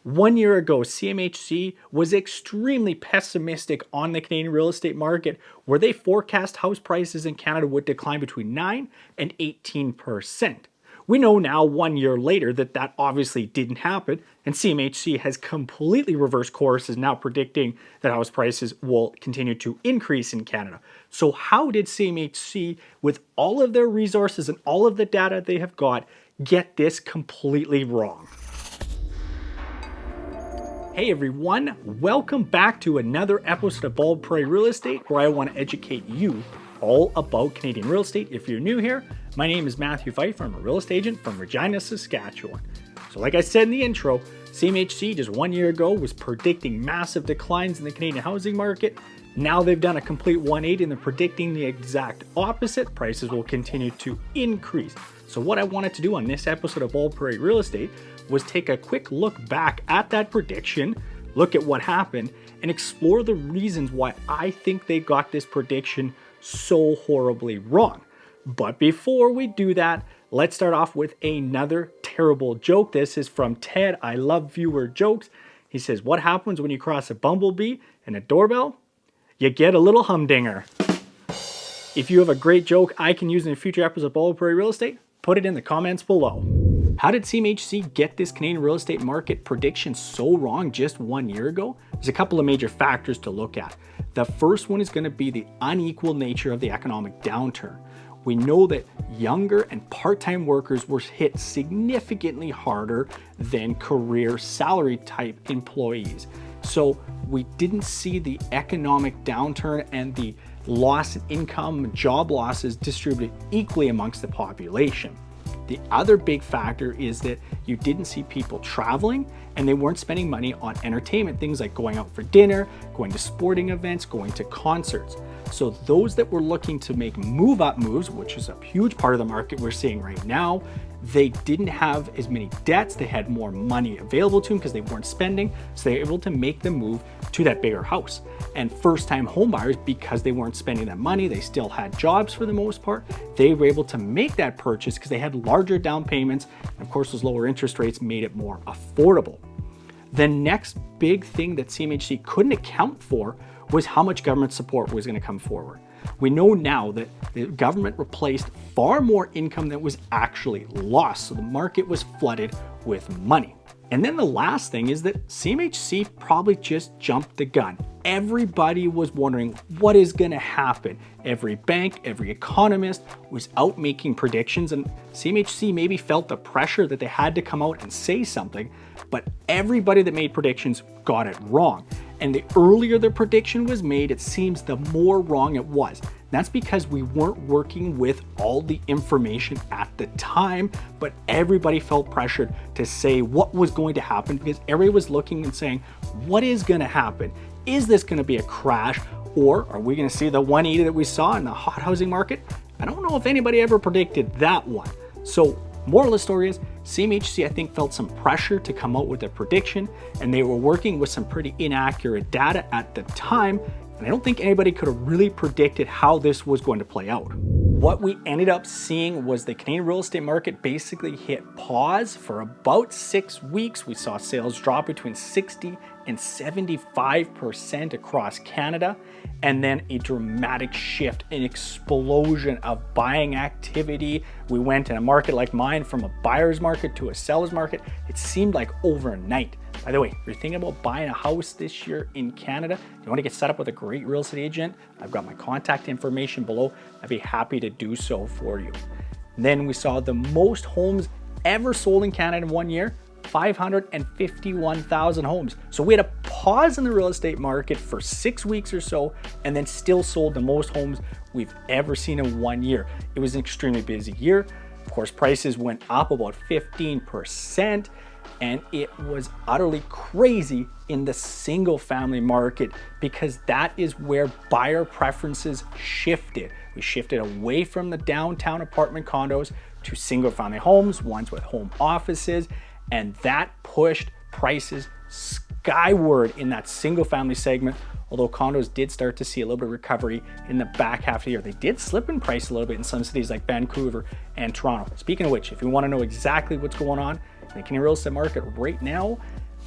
1 year ago, CMHC was extremely pessimistic on the Canadian real estate market, where they forecast house prices in Canada would decline between 9 and 18%. We know now 1 year later that obviously didn't happen, and CMHC has completely reversed course, is now predicting that house prices will continue to increase in Canada. So how did CMHC, with all of their resources and all of the data they have got, get this completely wrong? Hey everyone, welcome back to another episode of Bald Prairie Real Estate, where I want to educate you all about Canadian real estate. If you're new here, my name is Matthew Fife. I'm a real estate agent from Regina, Saskatchewan. So like I said in the intro, CMHC just 1 year ago was predicting massive declines in the Canadian housing market. Now they've done a complete 180 and they're predicting the exact opposite. Prices will continue to increase. So what I wanted to do on this episode of Bald Prairie Real Estate was take a quick look back at that prediction, look at what happened, and explore the reasons why I think they got this prediction so horribly wrong. But before we do that, let's start off with another terrible joke. This is from Ted. I love viewer jokes. He says, what happens when you cross a bumblebee and a doorbell? You get a little humdinger. If you have a great joke I can use in a future episode of Bald Prairie Real Estate, put it in the comments below. How did CMHC get this Canadian real estate market prediction so wrong just 1 year ago? There's a couple of major factors to look at. The first one is going to be the unequal nature of the economic downturn. We know that younger and part-time workers were hit significantly harder than career salary type employees. So we didn't see the economic downturn and the loss in income, job losses distributed equally amongst the population. The other big factor is that you didn't see people traveling and they weren't spending money on entertainment, things like going out for dinner, going to sporting events, going to concerts. So those that were looking to make move-up moves, which is a huge part of the market we're seeing right now, they didn't have as many debts. They had more money available to them because they weren't spending. So they were able to make the move to that bigger house. And first-time home buyers, because they weren't spending that money, they still had jobs for the most part, they were able to make that purchase because they had larger down payments. And of course, those lower interest rates made it more affordable. The next big thing that CMHC couldn't account for was how much government support was going to come forward. We know now that the government replaced far more income than was actually lost, so the market was flooded with money. And then the last thing is that CMHC probably just jumped the gun. Everybody was wondering what is going to happen. Every bank, every economist was out making predictions, and CMHC maybe felt the pressure that they had to come out and say something, but everybody that made predictions got it wrong. And the earlier the prediction was made, it seems the more wrong it was. That's because we weren't working with all the information at the time, but everybody felt pressured to say what was going to happen because everybody was looking and saying, what is going to happen? Is this going to be a crash, or are we going to see the 180 that we saw in the hot housing market? I don't know if anybody ever predicted that one. So moral of the story is CMHC, I think, felt some pressure to come out with a prediction, and they were working with some pretty inaccurate data at the time, and I don't think anybody could have really predicted how this was going to play out. What we ended up seeing was the Canadian real estate market basically hit pause for about 6 weeks. We saw sales drop between 60 and 75% across Canada, and then a dramatic shift, an explosion of buying activity. We went in a market like mine from a buyer's market to a seller's market. It seemed like overnight. By the way, if you're thinking about buying a house this year in Canada, you want to get set up with a great real estate agent, I've got my contact information below. I'd be happy to do so for you. And then we saw the most homes ever sold in Canada in 1 year, 551,000 homes. So we had a pause in the real estate market for 6 weeks or so, and then still sold the most homes we've ever seen in 1 year. It was an extremely busy year. Of course, prices went up about 15%. And it was utterly crazy in the single family market because that is where buyer preferences shifted. We shifted away from the downtown apartment condos to single family homes, ones with home offices, and that pushed prices skyward in that single family segment. Although condos did start to see a little bit of recovery in the back half of the year. They did slip in price a little bit in some cities like Vancouver and Toronto. Speaking of which, if you want to know exactly what's going on in the Canadian real estate market right now,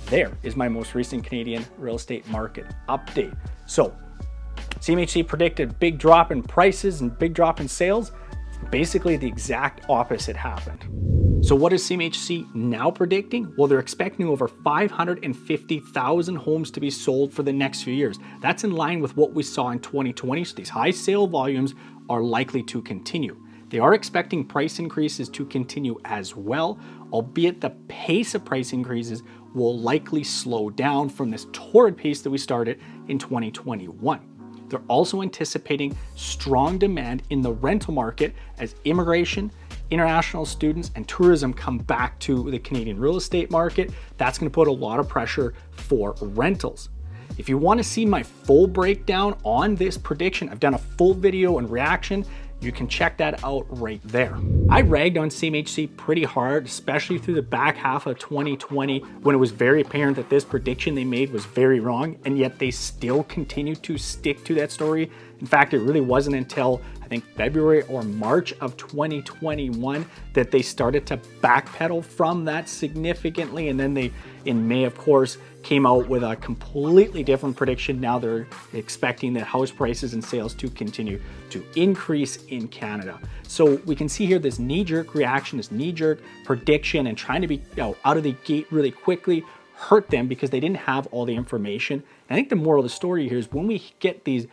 there is my most recent Canadian real estate market update. So CMHC predicted big drop in prices and big drop in sales. Basically the exact opposite happened. So what is CMHC now predicting? Well, they're expecting over 550,000 homes to be sold for the next few years. That's in line with what we saw in 2020. So these high sale volumes are likely to continue. They are expecting price increases to continue as well, albeit the pace of price increases will likely slow down from this torrid pace that we started in 2021. They're also anticipating strong demand in the rental market as immigration, international students, and tourism come back to the Canadian real estate market. That's going to put a lot of pressure for rentals. If you want to see my full breakdown on this prediction, I've done a full video and reaction. You can check that out right there. I ragged on CMHC pretty hard, especially through the back half of 2020 when it was very apparent that this prediction they made was very wrong, and yet they still continue to stick to that story. In fact, it really wasn't until I think February or March of 2021 that they started to backpedal from that significantly, and then they, in May, of course, came out with a completely different prediction. Now they're expecting that house prices and sales to continue to increase in Canada. So we can see here this knee-jerk reaction, this knee-jerk prediction, and trying to be out of the gate really quickly hurt them because they didn't have all the information. And I think the moral of the story here is when we get these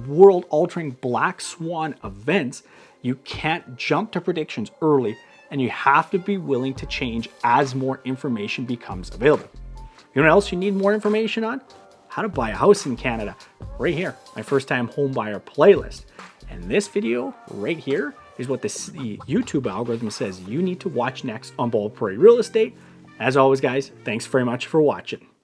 world-altering black swan events, you can't jump to predictions early, and you have to be willing to change as more information becomes available. You know what else you need more information on? How to buy a house in Canada. Right here, my first time home buyer playlist. And this video right here is what the YouTube algorithm says you need to watch next on Bald Prairie Real Estate. As always, guys, thanks very much for watching.